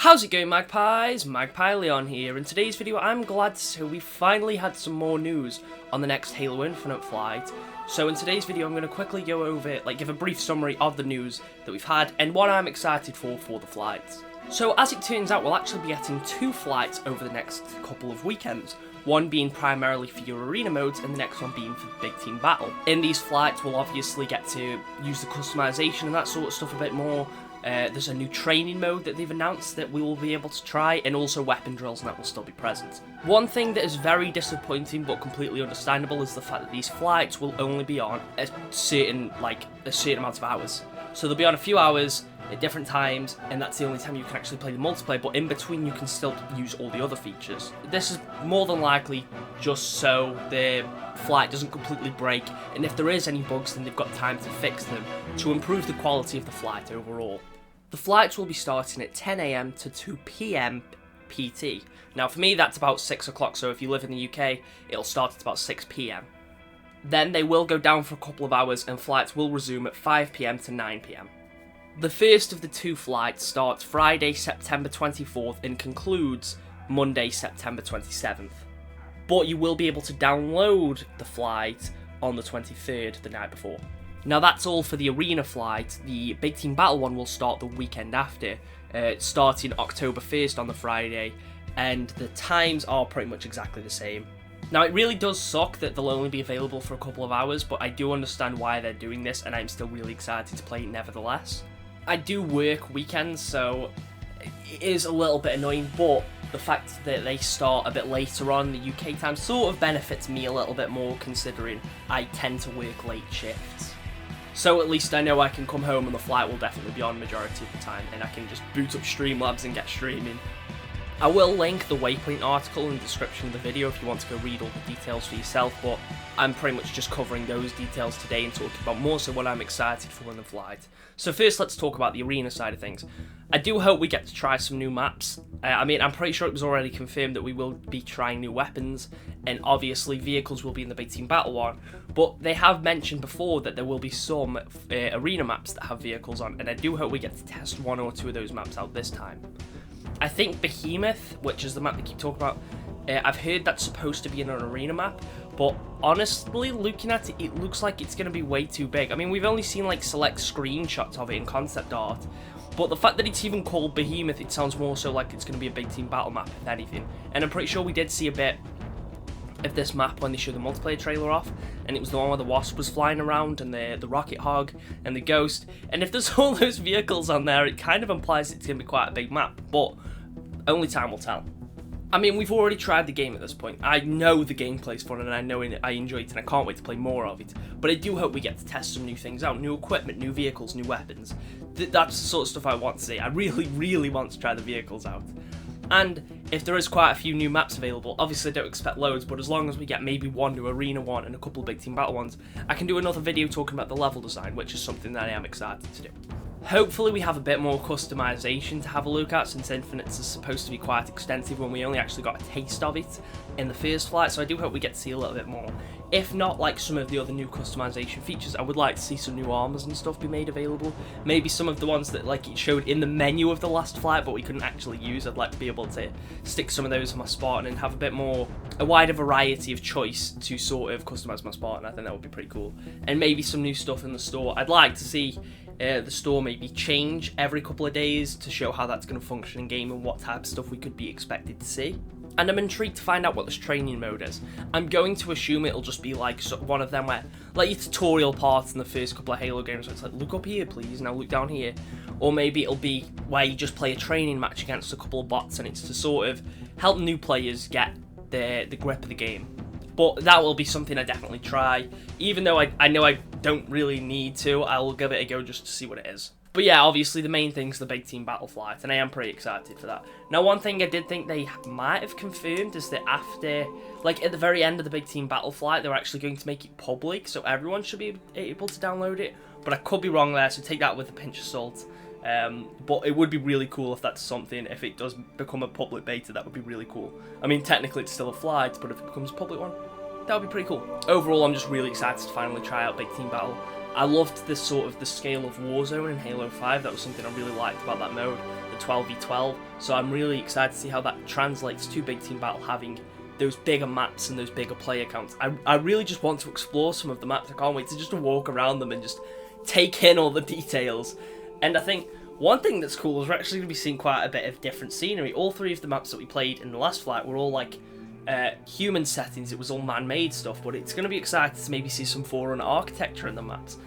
How's it going, Magpies? Magpie Leon here. In today's video, I'm glad to say we finally had some more news on the next Halo Infinite flight. So in today's video, I'm going to quickly go over, give a brief summary of the news that we've had and what I'm excited for the flights. So as it turns out, we'll actually be getting two flights over the next couple of weekends. One being primarily for your arena modes and the next one being for the big team battle. In these flights, we'll obviously get to use the customization and that sort of stuff a bit more. There's a new training mode that they've announced that we will be able to try, and also weapon drills, and that will still be present. One thing that is very disappointing but completely understandable is the fact that these flights will only be on a certain amount of hours. So they'll be on a few hours at different times, and that's the only time you can actually play the multiplayer, but in between you can still use all the other features. This is more than likely just so the flight doesn't completely break, and if there is any bugs, then they've got time to fix them to improve the quality of the flight overall. The flights will be starting at 10 AM to 2 PM PT. Now for me that's about 6 o'clock, so if you live in the UK, it'll start at about 6 PM. Then they will go down for a couple of hours and flights will resume at 5 PM to 9 PM. The first of the two flights starts Friday, September 24th and concludes Monday, September 27th. But you will be able to download the flight on the 23rd, the night before. Now that's all for the arena flight. The big team battle one will start the weekend after, starting October 1st on the Friday, and the times are pretty much exactly the same. Now it really does suck that they'll only be available for a couple of hours, but I do understand why they're doing this, and I'm still really excited to play it nevertheless. I do work weekends, so it is a little bit annoying, but the fact that they start a bit later on the UK time sort of benefits me a little bit more, considering I tend to work late shifts. So at least I know I can come home and the flight will definitely be on majority of the time, and I can just boot up Streamlabs and get streaming. I will link the Waypoint article in the description of the video if you want to go read all the details for yourself, but I'm pretty much just covering those details today and talking about more so what I'm excited for in the flight. So first let's talk about the arena side of things. I do hope we get to try some new maps. I'm pretty sure it was already confirmed that we will be trying new weapons, and obviously vehicles will be in the big team battle one, but they have mentioned before that there will be some arena maps that have vehicles on, and I do hope we get to test one or two of those maps out this time. I think Behemoth, which is the map they keep talking about, I've heard that's supposed to be in an arena map, but honestly, looking at it, it looks like it's going to be way too big. I mean, we've only seen select screenshots of it in concept art, but the fact that it's even called Behemoth, it sounds more so like it's going to be a big team battle map, if anything. And I'm pretty sure we did see a bit of this map when they showed the multiplayer trailer off, and it was the one where the Wasp was flying around, and the Rocket Hog, and the Ghost, and if there's all those vehicles on there, it kind of implies it's going to be quite a big map, but only time will tell. I mean, we've already tried the game at this point. I know the gameplay's fun, and I know I enjoy it, and I can't wait to play more of it, but I do hope we get to test some new things out, new equipment, new vehicles, new weapons. That's the sort of stuff I want to see. I really, really want to try the vehicles out. And if there is quite a few new maps available, obviously I don't expect loads, but as long as we get maybe one new arena one and a couple of big team battle ones, I can do another video talking about the level design, which is something that I am excited to do. Hopefully we have a bit more customization to have a look at, since Infinite's is supposed to be quite extensive when we only actually got a taste of it in the first flight, so I do hope we get to see a little bit more. If not, like some of the other new customization features, I would like to see some new armors and stuff be made available. Maybe some of the ones that it showed in the menu of the last flight but we couldn't actually use. I'd like to be able to stick some of those on my Spartan and have a wider variety of choice to sort of customize my Spartan. I think that would be pretty cool. And maybe some new stuff in the store. I'd like to see the store maybe change every couple of days to show how that's going to function in game and what type of stuff we could be expected to see. And I'm intrigued to find out what this training mode is. I'm going to assume it'll just be one of them where, your tutorial parts in the first couple of Halo games, where it's look up here please, now look down here. Or maybe it'll be where you just play a training match against a couple of bots, and it's to sort of help new players get the grip of the game. But that will be something I definitely try. Even though I know I don't really need to, I will give it a go just to see what it is. But yeah, obviously the main thing's the big team battle flight, and I am pretty excited for that. Now, one thing I did think they might have confirmed is that after, at the very end of the big team battle flight, they're actually going to make it public, so everyone should be able to download it. But I could be wrong there, so take that with a pinch of salt. But it would be really cool if that's something, if it does become a public beta, that would be really cool. I mean, technically it's still a flight, but if it becomes a public one, that would be pretty cool. Overall, I'm just really excited to finally try out Big Team Battle. I loved this sort of the scale of Warzone in Halo 5. That was something I really liked about that mode, the 12v12. So I'm really excited to see how that translates to Big Team Battle, having those bigger maps and those bigger player counts. I really just want to explore some of the maps. I can't wait to just walk around them and just take in all the details. And I think one thing that's cool is we're actually going to be seeing quite a bit of different scenery. All 3 of the maps that we played in the last flight were all like human settings. It was all man-made stuff, but it's going to be exciting to maybe see some Forerunner architecture in the maps.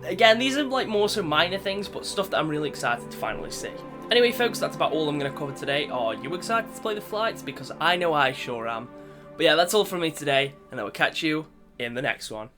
Again, these are like more so minor things, but stuff that I'm really excited to finally see. Anyway, folks, that's about all I'm going to cover today. Are you excited to play the flights? Because I know I sure am. But yeah, that's all from me today, and I will catch you in the next one.